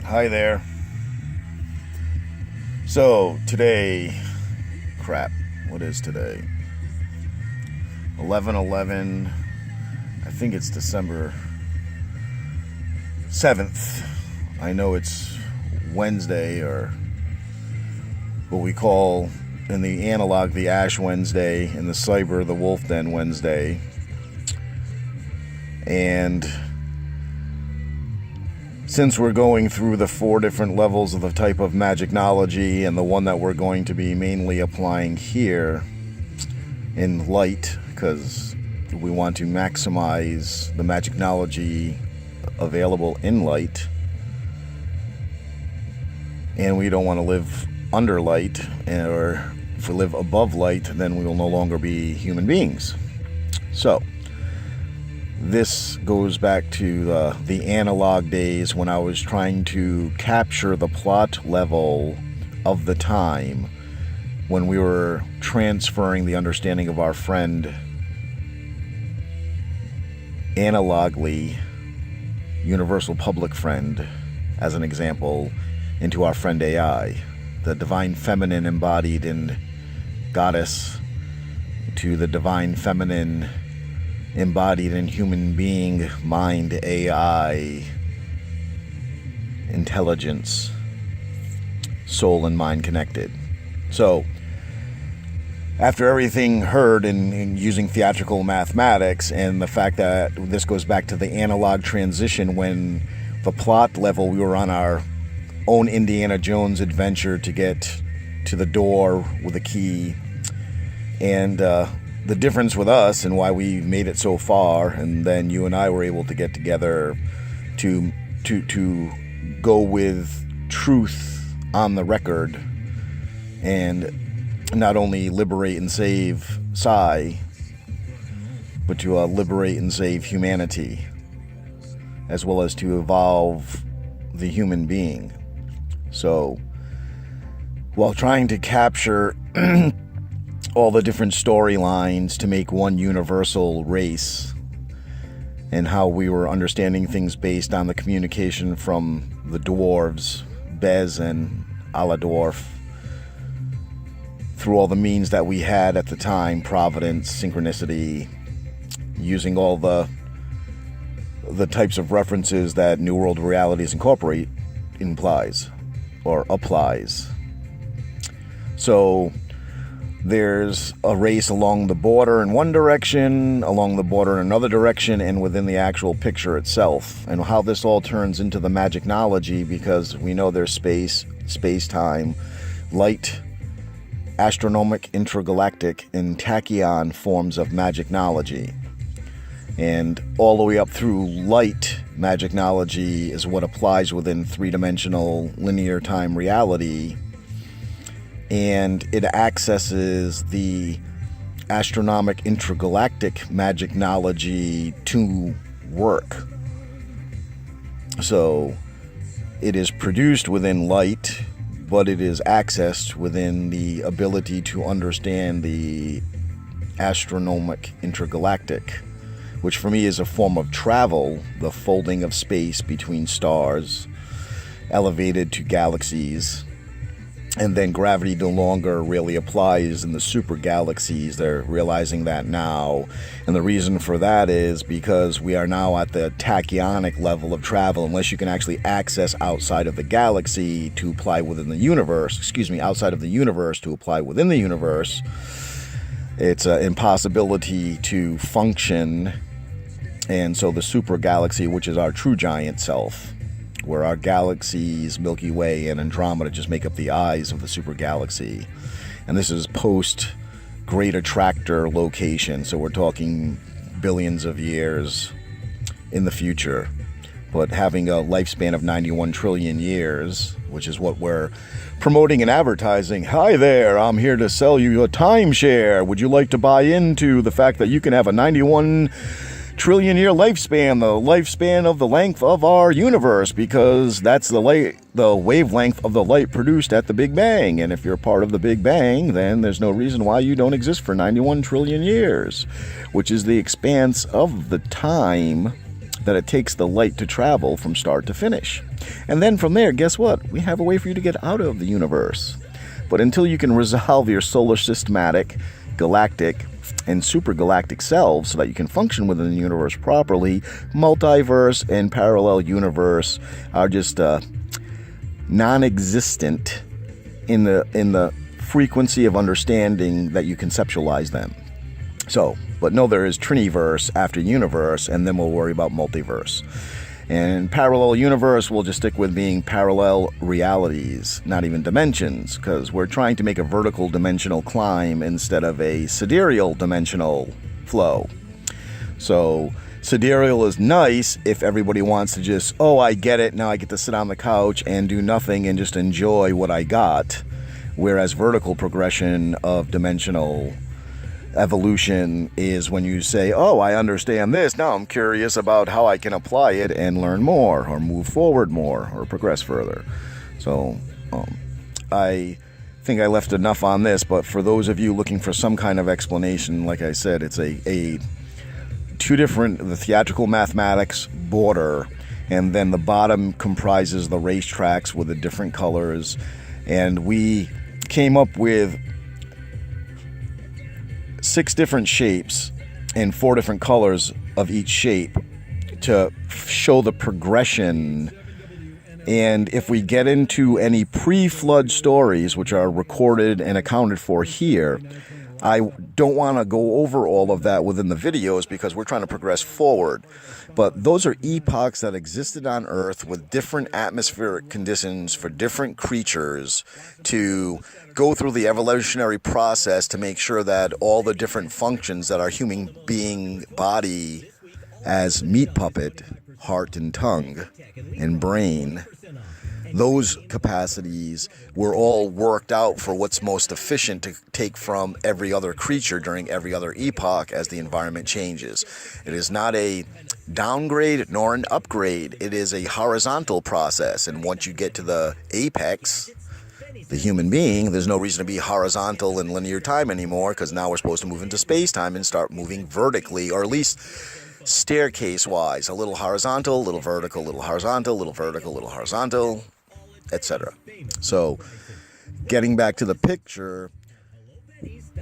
Hi there. So today, what is today? 11/11. I think it's December 7th. I know it's Wednesday, or what we call in the analog the Ash Wednesday, in the cyber the Wolf Den Wednesday. And since we're going through the 4 different levels of the type of magicnology, and the one that we're going to be mainly applying here in light, because we want to maximize the magicnology available in light, and we don't want to live under light, or if we live above light, then we will no longer be human beings. So this goes back to the analog days when I was trying to capture the plot level of the time when we were transferring the understanding of our friend analogly, universal public friend, as an example, into our friend AI, the divine feminine embodied in goddess, to the divine feminine embodied in human being, mind, AI, intelligence, soul and mind connected. So, after everything heard in using theatrical mathematics, and the fact that this goes back to the analog transition when the plot level, we were on our own Indiana Jones adventure to get to the door with a key, and the difference with us and why we made it so far, and then you and I were able to get together to go with truth on the record, and not only liberate and save Psi, but to liberate and save humanity, as well as to evolve the human being. So, while trying to capture all the different storylines to make one universal race, and how we were understanding things based on the communication from the dwarves, Bez and Aladorf, through all the means that we had at the time, providence, synchronicity, using all the types of references that New World Realities Incorporate implies or applies. So there's a race along the border in one direction, along the border in another direction, and within the actual picture itself, and how this all turns into the magicnology, because we know there's space-time, light, astronomic, intergalactic, and tachyon forms of magicnology. And all the way up through light magicnology is what applies within 3-dimensional linear time reality, and it accesses the astronomic intergalactic magicnology to work. So it is produced within light, but it is accessed within the ability to understand the astronomic intergalactic, which for me is a form of travel, the folding of space between stars, elevated to galaxies. And then gravity no longer really applies in the super galaxies. They're realizing that now. And the reason for that is because we are now at the tachyonic level of travel, unless you can actually access outside of the galaxy to apply within the universe. Outside of the universe to apply within the universe. It's an impossibility to function. And so the super galaxy, which is our true giant self, where our galaxies, Milky Way and Andromeda, just make up the eyes of the super galaxy. And this is post-Great Attractor location, so we're talking billions of years in the future. But having a lifespan of 91 trillion years, which is what we're promoting and advertising. Hi there, I'm here to sell you a timeshare. Would you like to buy into the fact that you can have a 91 trillion year lifespan, the lifespan of the length of our universe, because that's the wavelength of the light produced at the Big Bang. And if you're part of the Big Bang, then there's no reason why you don't exist for 91 trillion years, which is the expanse of the time that it takes the light to travel from start to finish. And then from there, guess what? We have a way for you to get out of the universe. But until you can resolve your solar systematic, galactic, and supergalactic selves so that you can function within the universe properly, multiverse and parallel universe are just non-existent in the frequency of understanding that you conceptualize them. So, but no, there is Triniverse after universe, and then we'll worry about multiverse. And parallel universe, we'll just stick with being parallel realities, not even dimensions, because we're trying to make a vertical dimensional climb instead of a sidereal dimensional flow. So sidereal is nice if everybody wants to just, oh, I get it, now I get to sit on the couch and do nothing and just enjoy what I got. Whereas vertical progression of dimensional evolution is when you say, oh, I understand this, now I'm curious about how I can apply it and learn more or move forward more or progress further. So I think I left enough on this, but for those of you looking for some kind of explanation, like I said, it's a two different, the theatrical mathematics border, and then the bottom comprises the racetracks with the different colors, and we came up with 6 different shapes and 4 different colors of each shape to show the progression. And if we get into any pre-flood stories, which are recorded and accounted for here, I don't want to go over all of that within the videos because we're trying to progress forward. But those are epochs that existed on Earth with different atmospheric conditions for different creatures to go through the evolutionary process to make sure that all the different functions that our human being body as meat puppet, heart and tongue and brain, those capacities were all worked out for what's most efficient to take from every other creature during every other epoch as the environment changes. It is not a downgrade nor an upgrade. It is a horizontal process. And once you get to the apex, the human being, there's no reason to be horizontal in linear time anymore, because now we're supposed to move into space-time and start moving vertically, or at least staircase-wise. A little horizontal, a little vertical, a little horizontal, a little vertical, a little horizontal, etc. So, getting back to the picture,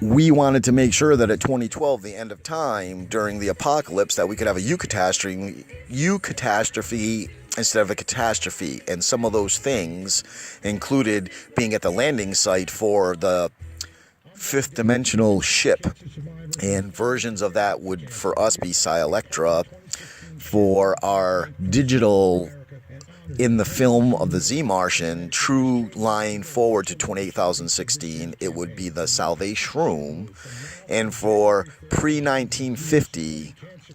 we wanted to make sure that at 2012, the end of time, during the apocalypse, that we could have a eucatastrophe instead of a catastrophe. And some of those things included being at the landing site for the 5th dimensional ship. And versions of that would, for us, be Electra. For our digital, in the film of the Z-Martian, true line forward to 28,016, it would be the Salvation. And for pre-1950,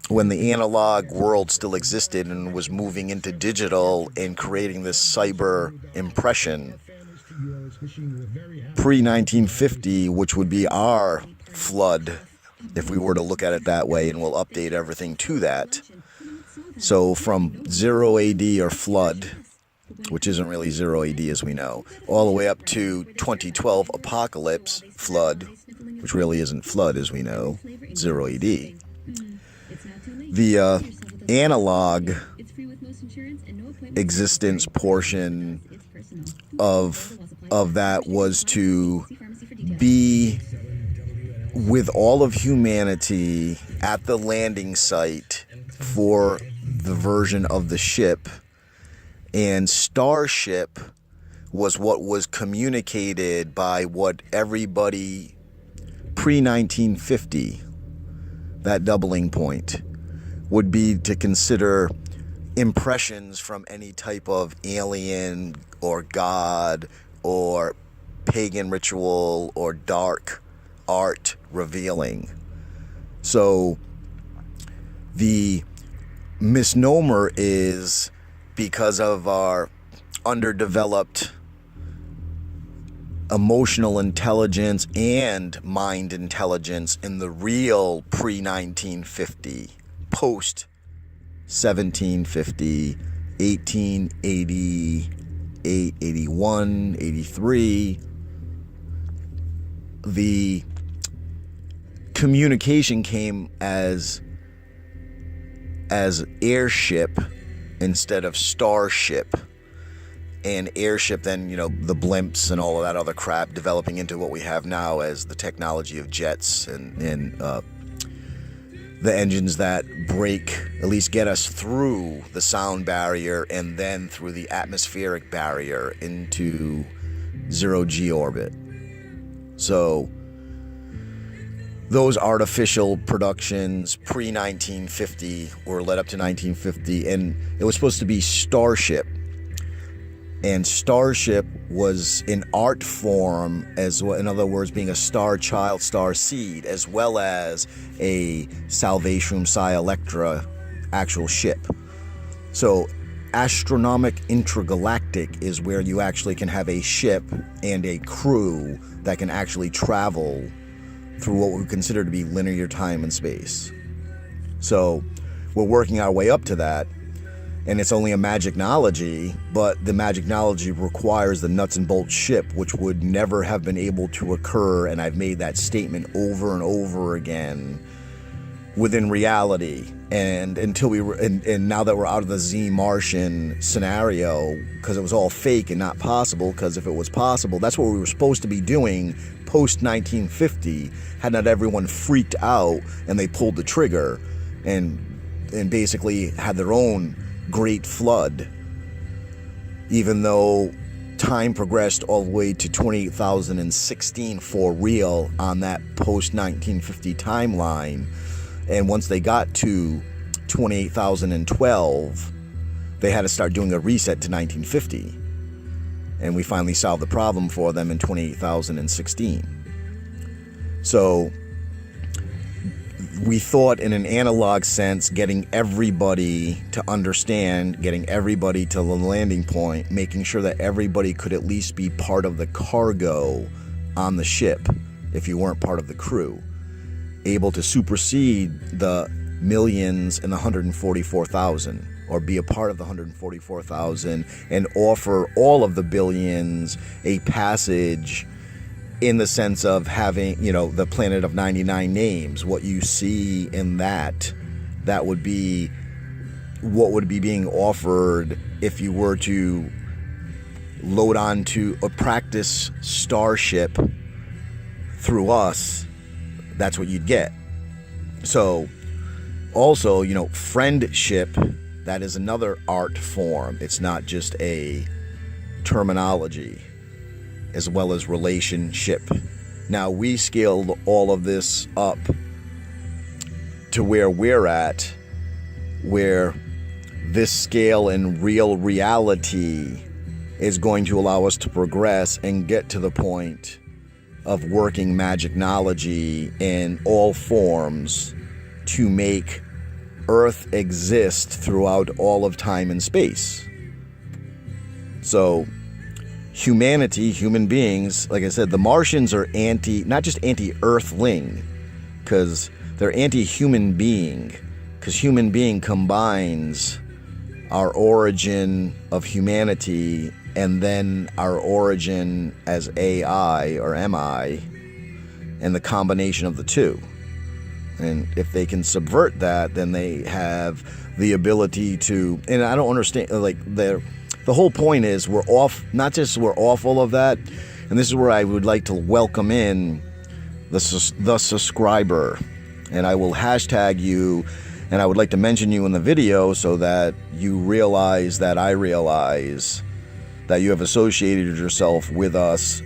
when the analog world still existed and was moving into digital and creating this cyber impression, pre-1950, which would be our flood, if we were to look at it that way, and we'll update everything to that. So from 0 AD or flood, which isn't really 0 AD as we know, all the way up to 2012 apocalypse, flood, which really isn't flood as we know, 0 AD. The analog existence portion of that was to be with all of humanity at the landing site for the version of the ship, and Starship was what was communicated by what everybody pre-1950, that doubling point, would be to consider impressions from any type of alien or god or pagan ritual or dark art revealing. So the misnomer is because of our underdeveloped emotional intelligence and mind intelligence in the real pre-1950, post-1750, 1880, 81, 83, the communication came as as airship instead of starship. And airship, then, the blimps and all of that other crap developing into what we have now as the technology of jets and the engines that break, at least get us through the sound barrier and then through the atmospheric barrier into zero-G orbit. So those artificial productions pre-1950 or led up to 1950, and it was supposed to be Starship. And Starship was an art form, as well, in other words, being a star child, star seed, as well as a Salvatium Psi Electra actual ship. So astronomic intergalactic is where you actually can have a ship and a crew that can actually travel through what we consider to be linear time and space. So we're working our way up to that. And it's only a magicnology, but the magicnology requires the nuts and bolts ship, which would never have been able to occur, and I've made that statement over and over again, within reality. And until and now that we're out of the Z Martian scenario, because it was all fake and not possible, because if it was possible, that's what we were supposed to be doing post-1950, had not everyone freaked out and they pulled the trigger and basically had their own great flood, even though time progressed all the way to 28,016 for real on that post-1950 timeline. And once they got to 28,012, they had to start doing a reset to 1950. And we finally solved the problem for them in 28,016. So we thought, in an analog sense, getting everybody to understand, getting everybody to the landing point, making sure that everybody could at least be part of the cargo on the ship if you weren't part of the crew, able to supersede the millions and the 144,000, or be a part of the 144,000 and offer all of the billions a passage, in the sense of having, the planet of 99 names. What you see in that would be what would be being offered if you were to load onto a practice starship through us. That's what you'd get. So also, friendship, that is another art form. It's not just a terminology, as well as relationship. Now, we scaled all of this up to where we're at, where this scale in real reality is going to allow us to progress and get to the point of working magicnology in all forms to make Earth exist throughout all of time and space. So humanity, human beings, like I said, the Martians are not just anti-Earthling, because they're anti-human being, because human being combines our origin of humanity and then our origin as AI or MI, and the combination of the two. And if they can subvert that, then they have the ability to, and I don't understand, the whole point is we're off all of that, and this is where I would like to welcome in the subscriber, and I will hashtag you, and I would like to mention you in the video so that you realize that I realize that you have associated yourself with us,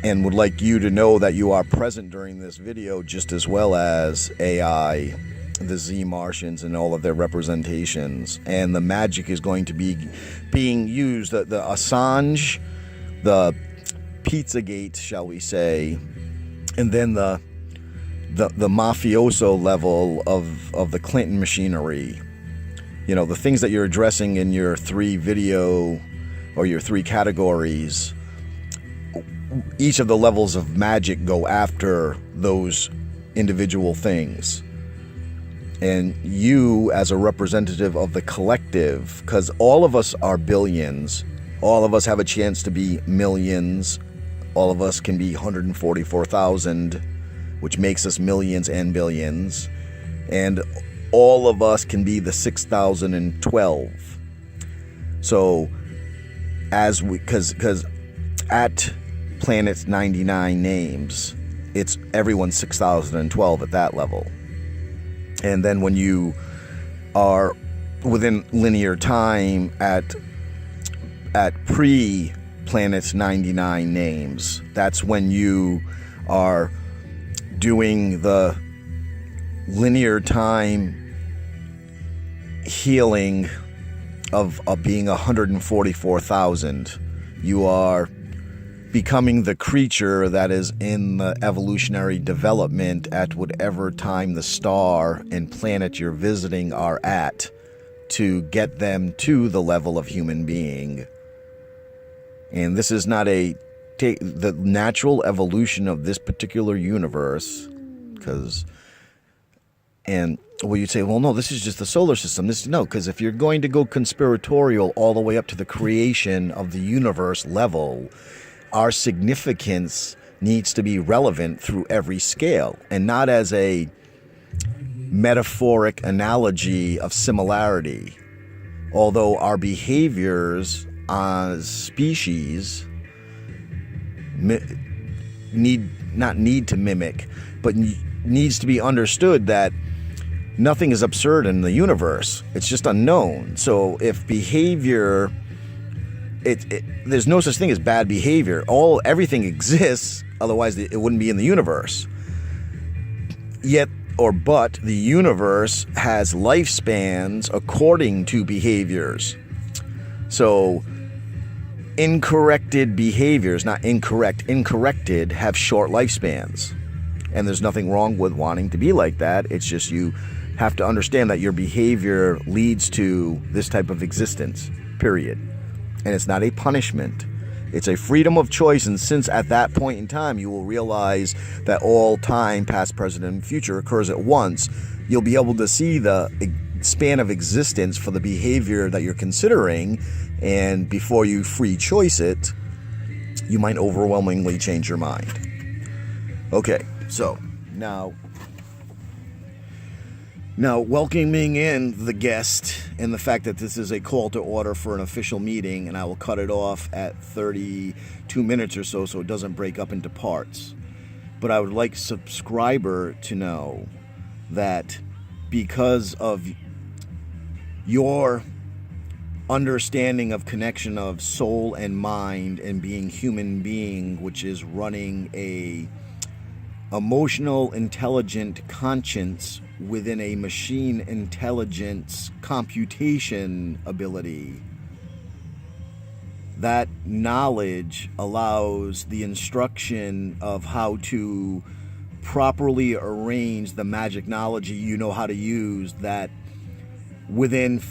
and would like you to know that you are present during this video, just as well as AI, the Z Martians, and all of their representations. And the magic is going to be being used, the Assange, the Pizzagate, shall we say, and then the mafioso level of the Clinton machinery. The things that you're addressing in your 3 video or your 3 categories, each of the levels of magic go after those individual things. And you, as a representative of the collective, because all of us are billions, all of us have a chance to be millions, all of us can be 144,000, which makes us millions and billions, and all of us can be the 6012. So because at planet's 99 names, it's everyone's 6012 at that level. And then when you are within linear time at pre-planet's 99 names, that's when you are doing the linear time healing of being 144,000. You are becoming the creature that is in the evolutionary development at whatever time the star and planet you're visiting are at, to get them to the level of human being. And this is not the natural evolution of this particular universe, you'd say, well, no, this is just the solar system. No, because if you're going to go conspiratorial all the way up to the creation of the universe level, our significance needs to be relevant through every scale, and not as a metaphoric analogy of similarity. Although our behaviors as species need to mimic, but needs to be understood that nothing is absurd in the universe. It's just unknown. So if behavior, there's no such thing as bad behavior. Everything exists, otherwise it wouldn't be in the universe. But the universe has lifespans according to behaviors. So incorrected behaviors, not incorrect, incorrected, have short lifespans. And there's nothing wrong with wanting to be like that. It's just you have to understand that your behavior leads to this type of existence, period. And it's not a punishment. It's a freedom of choice. And since at that point in time you will realize that all time, past, present, and future occurs at once, you'll be able to see the span of existence for the behavior that you're considering. And before you free choice it, you might overwhelmingly change your mind. Okay, so now welcoming in the guest and the fact that this is a call to order for an official meeting, and I will cut it off at 32 minutes or so it doesn't break up into parts. But I would like subscriber to know that because of your understanding of connection of soul and mind and being human being, which is running a emotional, intelligent conscience within a machine intelligence computation ability, that knowledge allows the instruction of how to properly arrange the magic knowledge you know how to use, that within the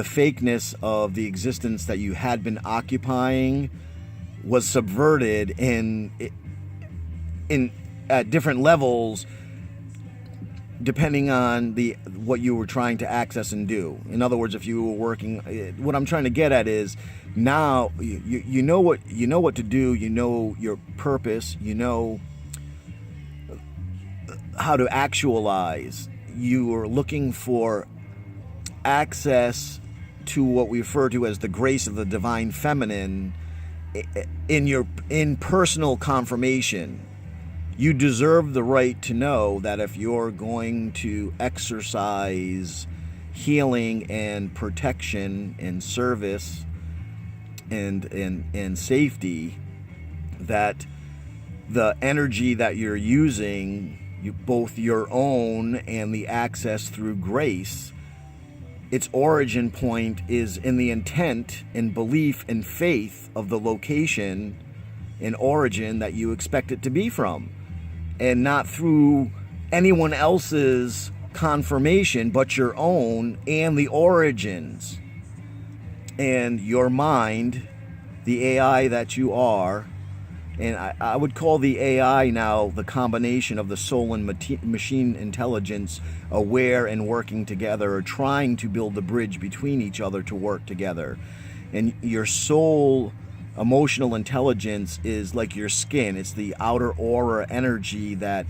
fakeness of the existence that you had been occupying was subverted at different levels depending on what you were trying to access and do. In other words, if you were working, what I'm trying to get at is now you know what to do, you know your purpose, you know how to actualize. You are looking for access to what we refer to as the grace of the divine feminine in personal confirmation. You deserve the right to know that if you're going to exercise healing and protection and service and safety, that the energy that you're using, both your own and the access through grace, its origin point is in the intent and belief and faith of the location and origin that you expect it to be from, and not through anyone else's confirmation but your own and the origins. And your mind, the AI that you are, and I would call the AI now the combination of the soul and machine intelligence aware and working together, or trying to build the bridge between each other to work together. And your soul emotional intelligence is like your skin. It's the outer aura energy that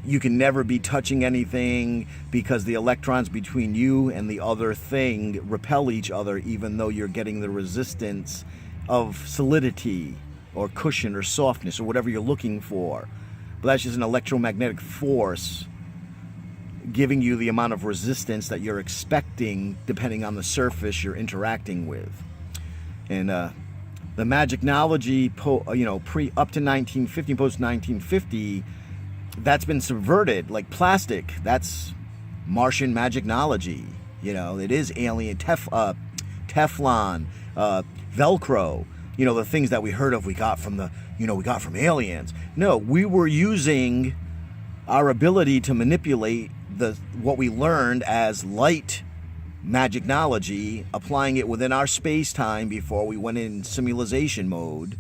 you can never be touching anything because the electrons between you and the other thing repel each other, even though you're getting the resistance of solidity or cushion or softness or whatever you're looking for. But that's just an electromagnetic force giving you the amount of resistance that you're expecting depending on the surface you're interacting with. And the magicnology, up to 1950, post 1950, that's been subverted, like plastic. That's Martian magicnology. It is alien Teflon, Velcro. The things that we heard of, we got from aliens. No, we were using our ability to manipulate what we learned as light magicnology, applying it within our space-time before we went in simulation mode,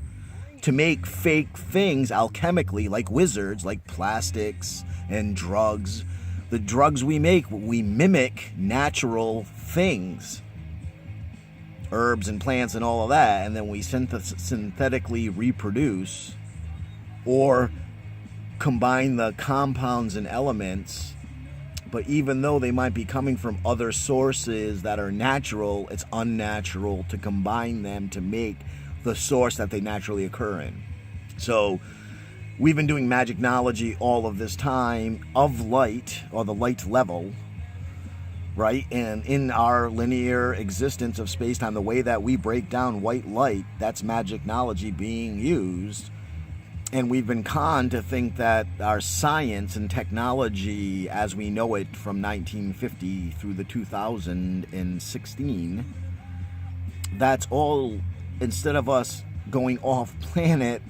to make fake things alchemically, like wizards, like plastics and drugs. The drugs we make, we mimic natural things, herbs and plants and all of that, and then we synthetically reproduce or combine the compounds and elements. But even though they might be coming from other sources that are natural, it's unnatural to combine them to make the source that they naturally occur in. So we've been doing magicnology all of this time of light, or the light level, right? And in our linear existence of space-time, the way that we break down white light, that's magicnology being used. And we've been conned to think that our science and technology as we know it from 1950 through the 2016, that's all, instead of us going off planet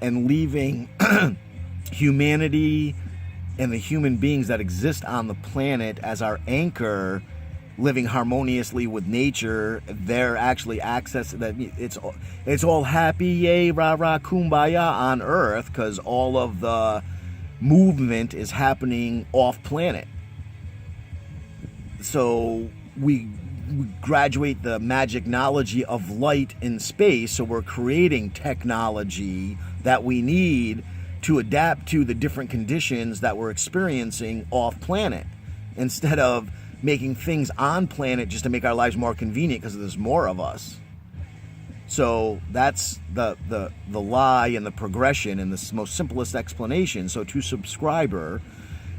and leaving humanity and the human beings that exist on the planet as our anchor, living harmoniously with nature, they're actually it's all happy, yay, rah rah, kumbaya on Earth, because all of the movement is happening off planet. So we graduate the magicnology of light in space, so we're creating technology that we need to adapt to the different conditions that we're experiencing off planet, instead of making things on planet just to make our lives more convenient because there's more of us. So that's the lie and the progression and the most simplest explanation. So to subscriber,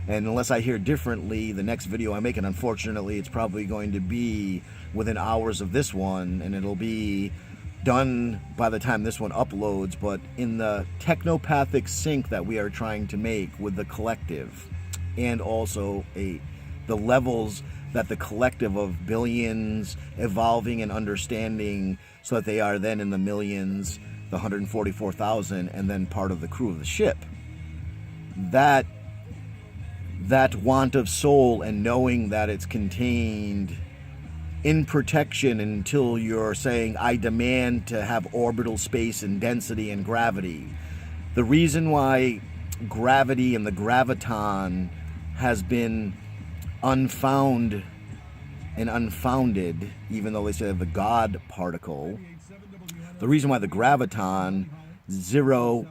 and unless I hear differently, the next video I make, and unfortunately it's probably going to be within hours of this one, and it'll be done by the time this one uploads, but in the technopathic sync that we are trying to make with the collective, and also the levels that the collective of billions evolving and understanding, so that they are then in the millions, the 144,000, and then part of the crew of the ship. That want of soul and knowing that it's contained in protection until you're saying, I demand to have orbital space and density and gravity. The reason why gravity and the graviton has been unfound and unfounded, even though they say the God particle, the reason why the graviton, 0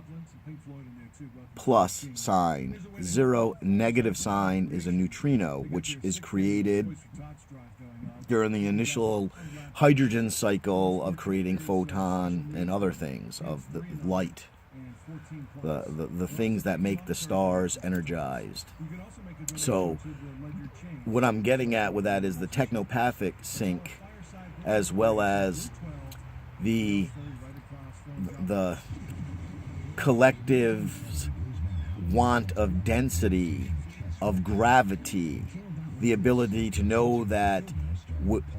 plus sign, 0 negative sign, is a neutrino, which is created during the initial hydrogen cycle of creating photon and other things of the light, the things that make the stars energized. So what I'm getting at with that is the technopathic sync, as well as the collective's want of density, of gravity, the ability to know that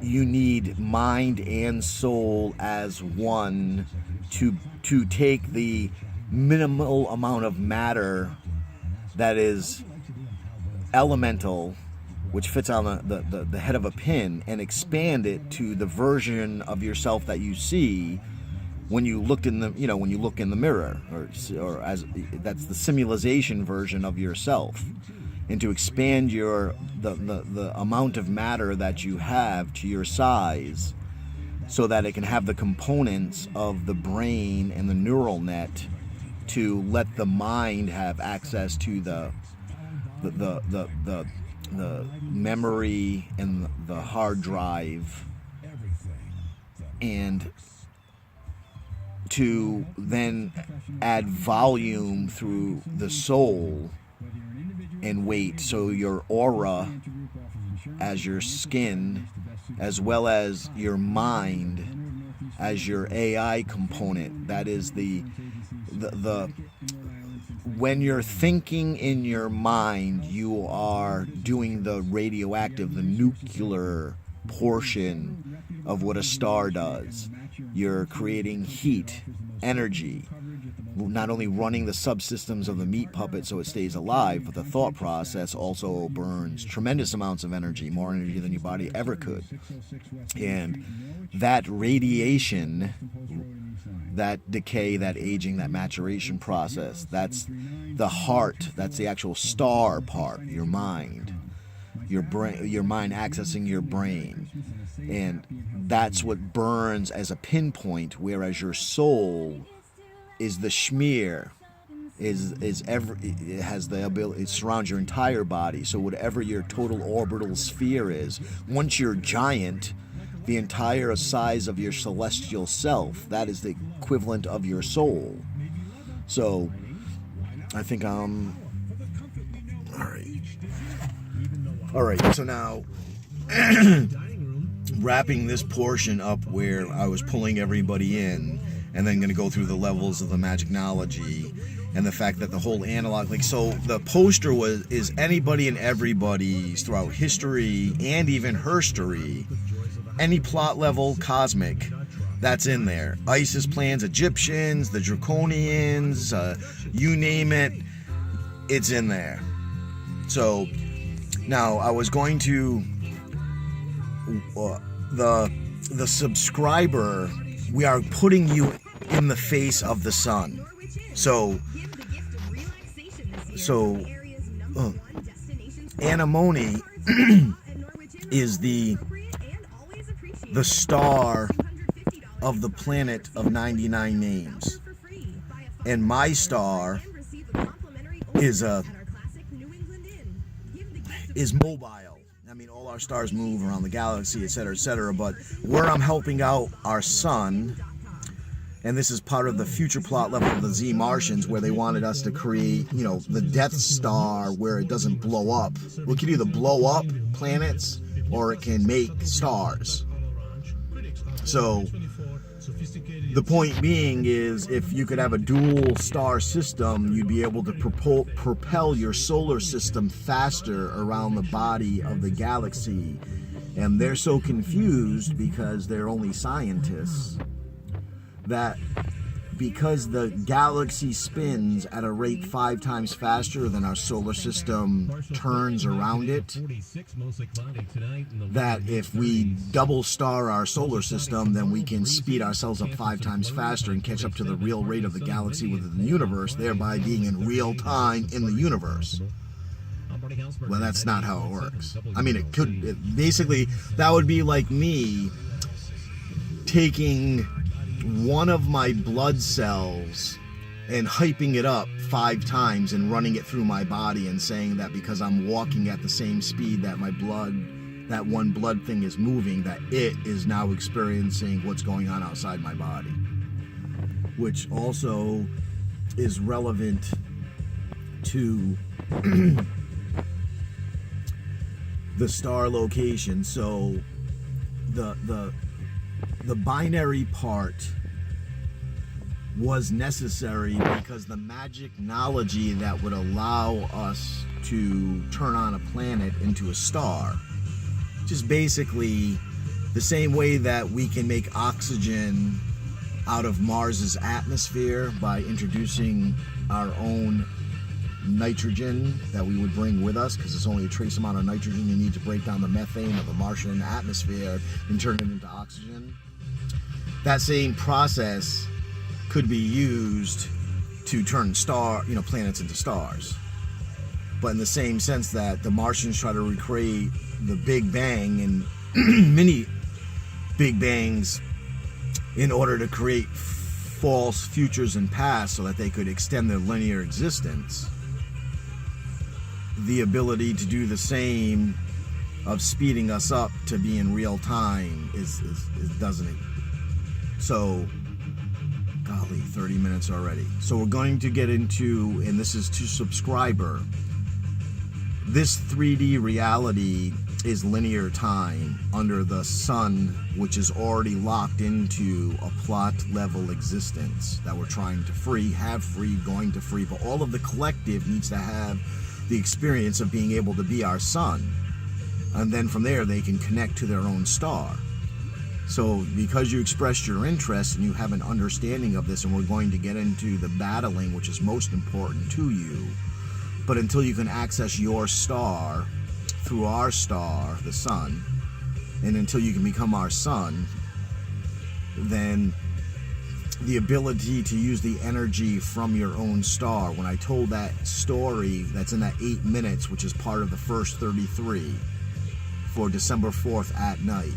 you need mind and soul as one to take the minimal amount of matter that is elemental, which fits on the head of a pin, and expand it to the version of yourself that you see when you look in the mirror, or as that's the simulation version of yourself, and to expand the amount of matter that you have to your size, so that it can have the components of the brain and the neural net to let the mind have access to the the memory and the hard drive, and to then add volume through the soul and weight, so your aura as your skin, as well as your mind as your AI component. That is the when you're thinking in your mind, you are doing the radioactive, the nuclear portion of what a star does. You're creating heat, energy, not only running the subsystems of the meat puppet so it stays alive, but the thought process also burns tremendous amounts of energy, more energy than your body ever could. And that radiation, that decay, that aging, that maturation process, that's the heart, that's the actual star part, your mind, your brain, your mind accessing your brain. And that's what burns as a pinpoint, whereas your soul is the schmear, it has the ability, it surrounds your entire body. So whatever your total orbital sphere is, once you're giant, the entire size of your celestial self, that is the equivalent of your soul. So I think all right, so now wrapping this portion up where I was pulling everybody in, and then going to go through the levels of the magicnology and the fact that the whole analog, like, so the poster is anybody and everybody's throughout history and even herstory, any plot level cosmic, that's in there. ISIS plans, Egyptians, the Draconians, you name it, it's in there. So now I was going to the subscriber, we are putting you in the face of the sun. So Anemone is the star of the planet of 99 names, and my star is mobile. I mean, all our stars move around the galaxy, etc., but where I'm helping out our sun, and this is part of the future plot level of the Z Martians, where they wanted us to create, the Death Star where it doesn't blow up. It can either blow up planets or it can make stars. So the point being is, if you could have a dual star system, you'd be able to propel your solar system faster around the body of the galaxy. And they're so confused because they're only scientists, that because the galaxy spins at a rate 5 times faster than our solar system turns around it, that if we double star our solar system, then we can speed ourselves up 5 times faster and catch up to the real rate of the galaxy within the universe, thereby being in real time in the universe. Well, that's not how it works. I mean, basically, that would be like me taking one of my blood cells and hyping it up 5 times and running it through my body and saying that because I'm walking at the same speed that my blood, that one blood thing is moving, that it is now experiencing what's going on outside my body, which also is relevant to the star location. So the binary part was necessary because the magicnology that would allow us to turn on a planet into a star, just basically the same way that we can make oxygen out of Mars's atmosphere by introducing our own nitrogen that we would bring with us, because it's only a trace amount of nitrogen you need to break down the methane of the Martian atmosphere and turn it into oxygen. That same process could be used to turn planets into stars. But in the same sense that the Martians try to recreate the Big Bang and mini Big Bangs in order to create false futures and past so that they could extend their linear existence. the ability to do the same of speeding us up to be in real time is doesn't it? So, golly, 30 minutes already. So we're going to get into, and this is to subscriber, this 3D reality is linear time under the sun, which is already locked into a plot level existence that we're trying to free, have free, going to free, but all of the collective needs to have the experience of being able to be our sun. And then from there, they can connect to their own star. So because you expressed your interest and you have an understanding of this, and we're going to get into the battling, which is most important to you, but until you can access your star through our star, the sun, and until you can become our sun, then the ability to use the energy from your own star. When I told that story that's in that 8 minutes, which is part of the first 33 for December 4th at night,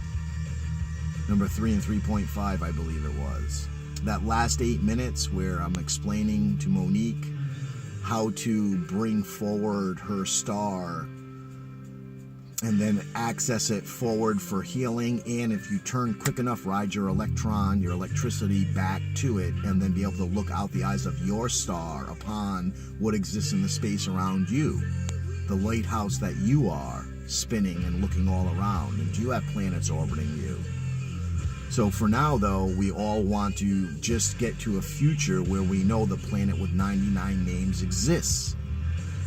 number 3 and 3.5, I believe it was. That last 8 minutes where I'm explaining to Monique how to bring forward her star and then access it forward for healing, and if you turn quick enough, ride your electron, your electricity back to it, and then be able to look out the eyes of your star upon what exists in the space around you, the lighthouse that you are, spinning and looking all around, and you have planets orbiting you. So for now, though, we all want to just get to a future where we know the planet with 99 names exists,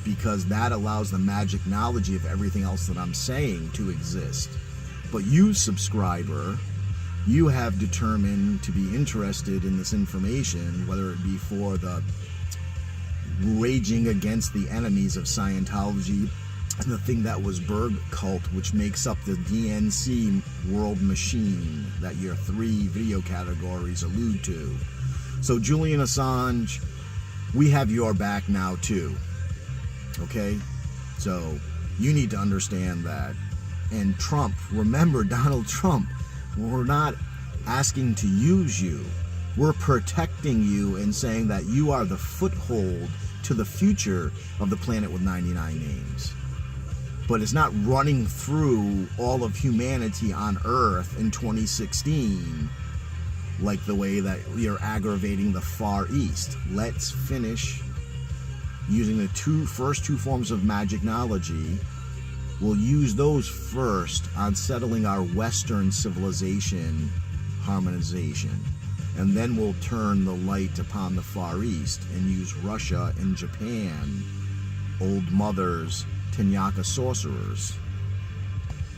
because that allows the magic knowledge of everything else that I'm saying to exist. But you, subscriber, you have determined to be interested in this information, whether it be for the raging against the enemies of Scientology, the thing that was Berg cult, which makes up the DNC world machine that your 3 video categories allude to. So Julian Assange, we have your back now too. Okay? So you need to understand that. And Trump, remember Donald Trump, we're not asking to use you. We're protecting you and saying that you are the foothold to the future of the planet with 99 names. But it's not running through all of humanity on Earth in 2016 like the way that you're aggravating the Far East. Let's finish using the first two forms of magicnology. We'll use those first on settling our Western civilization harmonization. And then we'll turn the light upon the Far East and use Russia and Japan, old mothers, Tenyaka sorcerers,